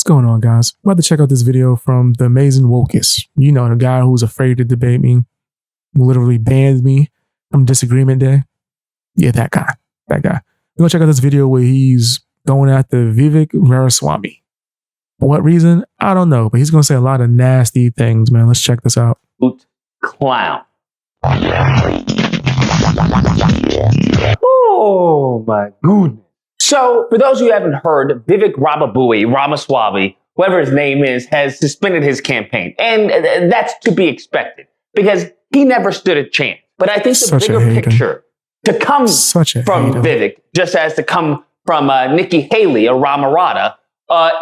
going on, guys? I'm about to check out this video from the amazing Wokest. You know, the guy who's afraid to debate me, who literally banned me from Disagreement Day. Yeah, that guy. We're going to check out this video where he's going after Vivek Ramaswamy. For what reason? I don't know, but he's going to say a lot of nasty things, man. Let's check this out. Clown. Oh, my goodness. So, for those who haven't heard, Vivek Ramaswamy, whatever his name is, has suspended his campaign. And that's to be expected because he never stood a chance. But I think the bigger picture to come from Vivek, just as to come from Nikki Haley or Ramarada,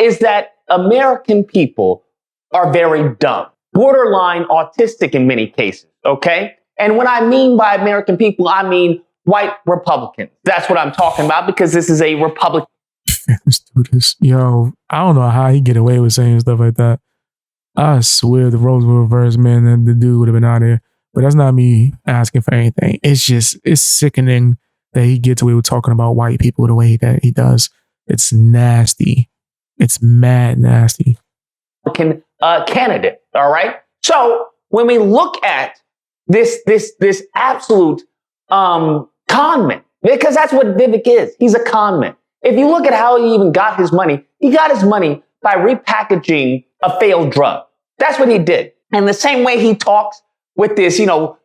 is that American people are very dumb, borderline autistic in many cases, okay? And what I mean by American people, I mean white Republicans. That's what I'm talking about because this is a Republican. Yo, I don't know how he get away with saying stuff like that. I swear the roles were reversed, man, and the dude would have been out there. But that's not me asking for anything. It's sickening that he gets away with talking about white people the way that he does. It's nasty. It's mad nasty. Candidate, all right? So when we look at this absolute con man, because that's what Vivek is. He's a con man. If you look at how he even got his money, he got his money by repackaging a failed drug. That's what he did. And the same way he talks with this,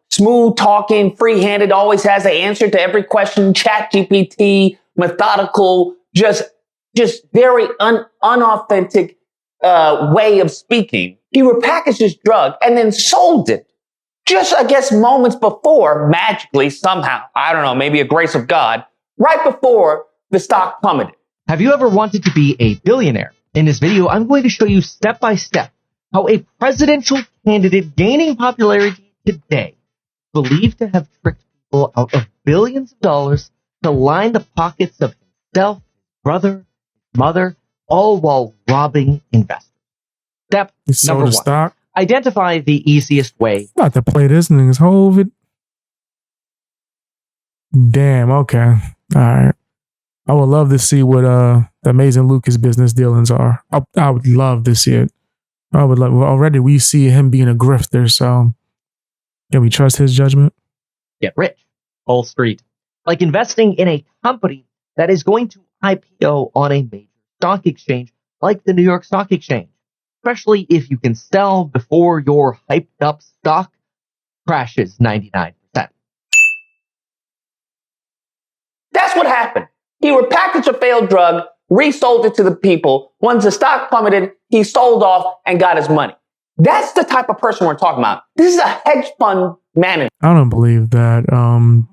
smooth talking, free-handed, always has an answer to every question, ChatGPT, methodical, just very unauthentic way of speaking. He repackaged his drug and then sold it. Just, I guess, moments before, magically, somehow, I don't know, maybe a grace of God, right before the stock plummeted. Have you ever wanted to be a billionaire? In this video, I'm going to show you step by step how a presidential candidate gaining popularity today is believed to have tricked people out of billions of dollars to line the pockets of himself, his brother, his mother, all while robbing investors. Step number one. Stock. Identify the easiest way. Not to play this nigga's whole it. Damn, okay. All right. I would love to see what the amazing Lucas business dealings are. I would love to see it. I would love. Already we see him being a grifter, so can we trust his judgment? Get rich. Wall Street. Like investing in a company that is going to IPO on a major stock exchange like the New York Stock Exchange. Especially if you can sell before your hyped up stock crashes 99%. That's what happened. He repackaged a failed drug, resold it to the people. Once the stock plummeted, he sold off and got his money. That's the type of person we're talking about. This is a hedge fund manager. I don't believe that.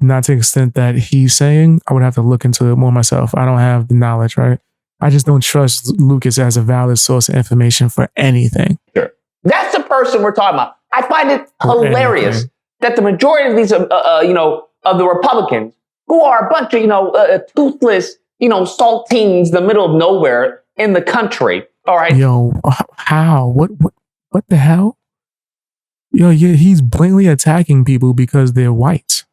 Not to the extent that he's saying. I would have to look into it more myself. I don't have the knowledge, right? I just don't trust Lucas as a valid source of information for anything. Sure. That's the person we're talking about. I find it hilarious that the majority of these, of the Republicans, who are a bunch of, toothless, saltines, the middle of nowhere in the country. All right. Yo, how? What the hell? Yo, yeah, he's blatantly attacking people because they're white.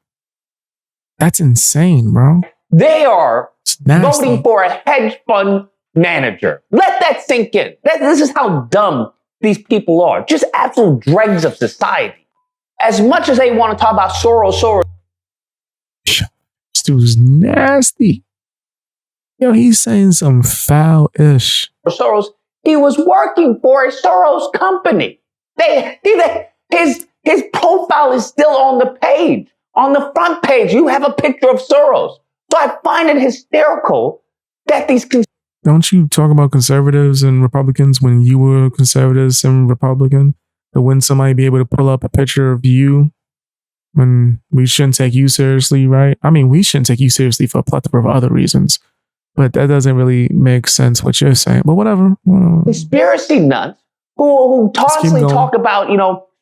That's insane, bro. They are voting for a hedge fund manager. Let that sink in. This is how dumb these people are. Just absolute dregs of society. As much as they want to talk about Soros. This dude's nasty. Yo, he's saying some foul-ish. Soros, he was working for a Soros company. His profile is still on the page. On the front page, you have a picture of Soros. So I find it hysterical that these... Don't you talk about conservatives and Republicans when you were conservatives and Republican? That when somebody be able to pull up a picture of you when we shouldn't take you seriously, right? I mean, we shouldn't take you seriously for a plethora of other reasons. But that doesn't really make sense what you're saying. But whatever. Conspiracy nuts who constantly talk about,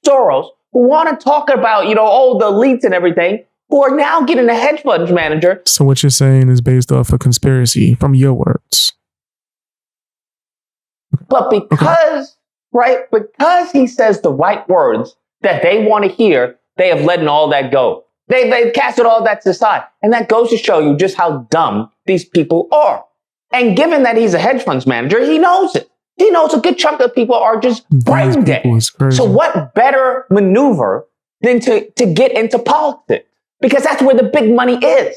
Soros, who want to talk about, the elites and everything, who are now getting a hedge fund manager. So what you're saying is based off a conspiracy from your words. But because he says the right words that they want to hear, they have letting all that go. They've casted all that to the side. And that goes to show you just how dumb these people are. And given that he's a hedge funds manager, he knows it. He knows a good chunk of people are just brain dead. So what better maneuver than to get into politics? Because that's where the big money is.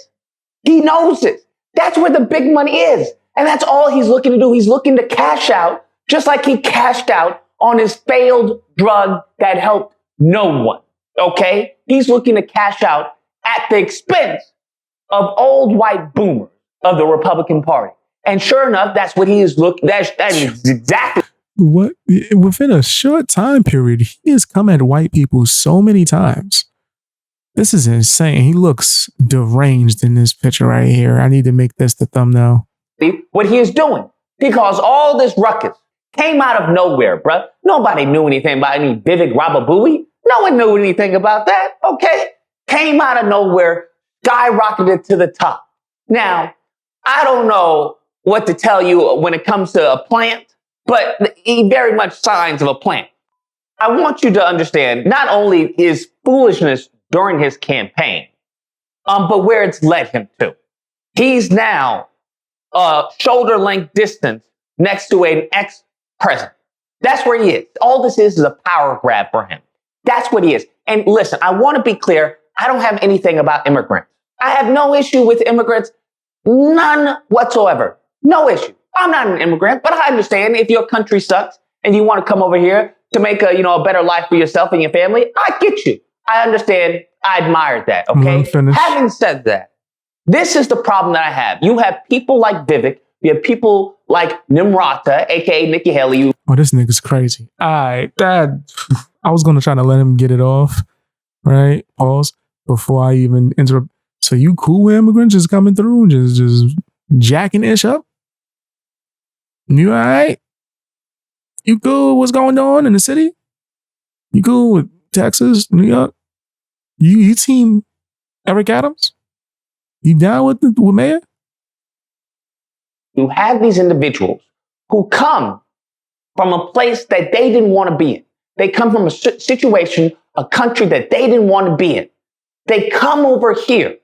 He knows it. That's where the big money is. And that's all he's looking to do. He's looking to cash out, just like he cashed out on his failed drug that helped no one. Okay? He's looking to cash out at the expense of old white boomers of the Republican Party. And sure enough, that's what he is looking. That is exactly what. Within a short time period, he has come at white people so many times. This is insane. He looks deranged in this picture right here. I need to make this the thumbnail. What he is doing. He caused all this ruckus. Came out of nowhere, bruh. Nobody knew anything about any Vivek Rababui. No one knew anything about that. Okay? Came out of nowhere, skyrocketed to the top. Now, I don't know what to tell you when it comes to a plant, but he very much signs of a plant. I want you to understand not only his foolishness during his campaign, but where it's led him to. He's now shoulder-length distance next to an ex-president. That's where he is. All this is a power grab for him. That's what he is. And listen, I want to be clear. I don't have anything about immigrants. I have no issue with immigrants. None whatsoever. No issue. I'm not an immigrant, but I understand if your country sucks and you want to come over here to make a better life for yourself and your family. I get you. I understand. I admire that. Okay. Having said that, this is the problem that I have. You have people like Vivek. You have people like Nimrata, aka Nikki Haley. Oh, this nigga's crazy. I was gonna try to let him get it off, right? Pause before I even interrupt. So you cool with immigrants just coming through, just jacking ish up? You all right? You cool? What's going on in the city? You cool with Texas, New York? You team Eric Adams? You down with Mayor? You have these individuals who come from a place that they didn't want to be in. They come from a situation, a country that they didn't want to be in. They come over here,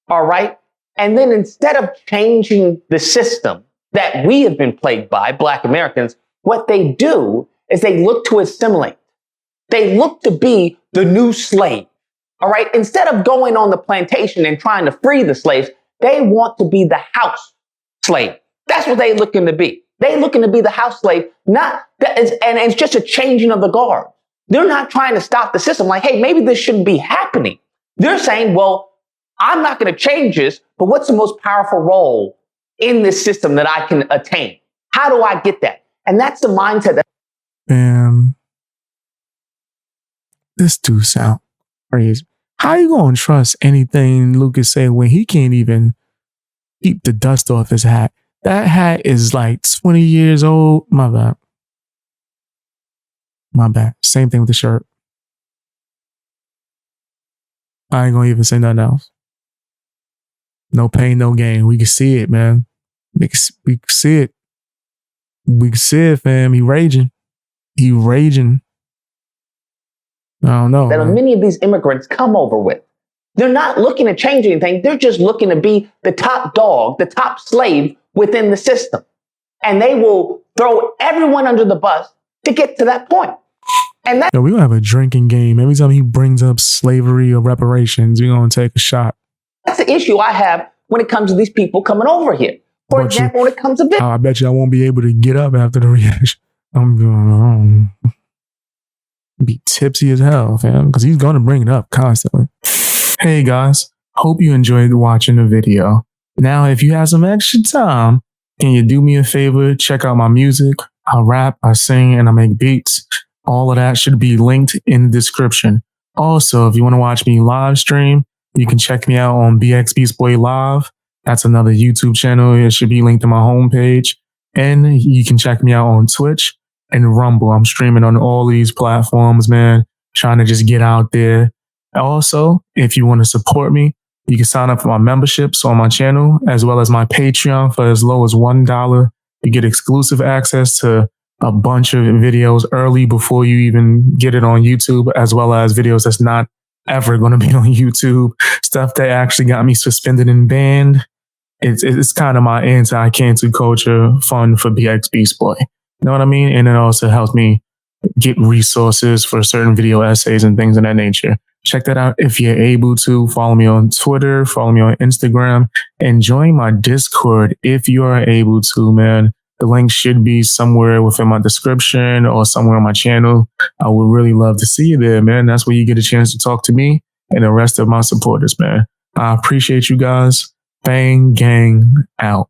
all right? And then instead of changing the system that we have been plagued by, Black Americans, what they do is they look to assimilate. They look to be the new slave, all right? Instead of going on the plantation and trying to free the slaves, they want to be the house slave. That's what they're looking to be. They're looking to be the house slave, and it's just a changing of the guard. They're not trying to stop the system like, hey, maybe this shouldn't be happening. They're saying, well, I'm not going to change this, but what's the most powerful role in this system that I can attain? How do I get that? And that's the mindset that... This dude sound crazy. How you going to trust anything Lucas say when he can't even keep the dust off his hat? That hat is like 20 years old. My bad. My bad. Same thing with the shirt. I ain't gonna even say nothing else. No pain, no gain. We can see it, man. We can see it. We can see it, fam. He raging. He raging. I don't know. That many of these immigrants come over with. They're not looking to change anything. They're just looking to be the top dog, the top slave within the system. And they will throw everyone under the bus to get to that point. And that... Yo, we're going to have a drinking game. Every time he brings up slavery or reparations, we're going to take a shot. That's the issue I have when it comes to these people coming over here. For example, when it comes to... I bet you I won't be able to get up after the reaction. I'm going to be tipsy as hell, fam, because he's going to bring it up constantly. Hey guys, hope you enjoyed watching the video. Now, if you have some extra time, can you do me a favor? Check out my music. I rap, I sing, and I make beats. All of that should be linked in the description. Also, if you want to watch me live stream, you can check me out on BX Beast Boy Live. That's another YouTube channel. It should be linked to my homepage. And you can check me out on Twitch and Rumble. I'm streaming on all these platforms, man. Trying to just get out there. Also, if you want to support me, you can sign up for my memberships on my channel, as well as my Patreon for as low as $1. You get exclusive access to a bunch of videos early before you even get it on YouTube, as well as videos that's not ever going to be on YouTube. Stuff that actually got me suspended and banned. It's kind of my anti-cancel culture fun for BX Beast Boy. You know what I mean? And it also helps me get resources for certain video essays and things of that nature. Check that out if you're able to. Follow me on Twitter, follow me on Instagram, and join my Discord if you are able to, man. The link should be somewhere within my description or somewhere on my channel. I would really love to see you there, man. That's where you get a chance to talk to me and the rest of my supporters, man. I appreciate you guys. Bang Gang out.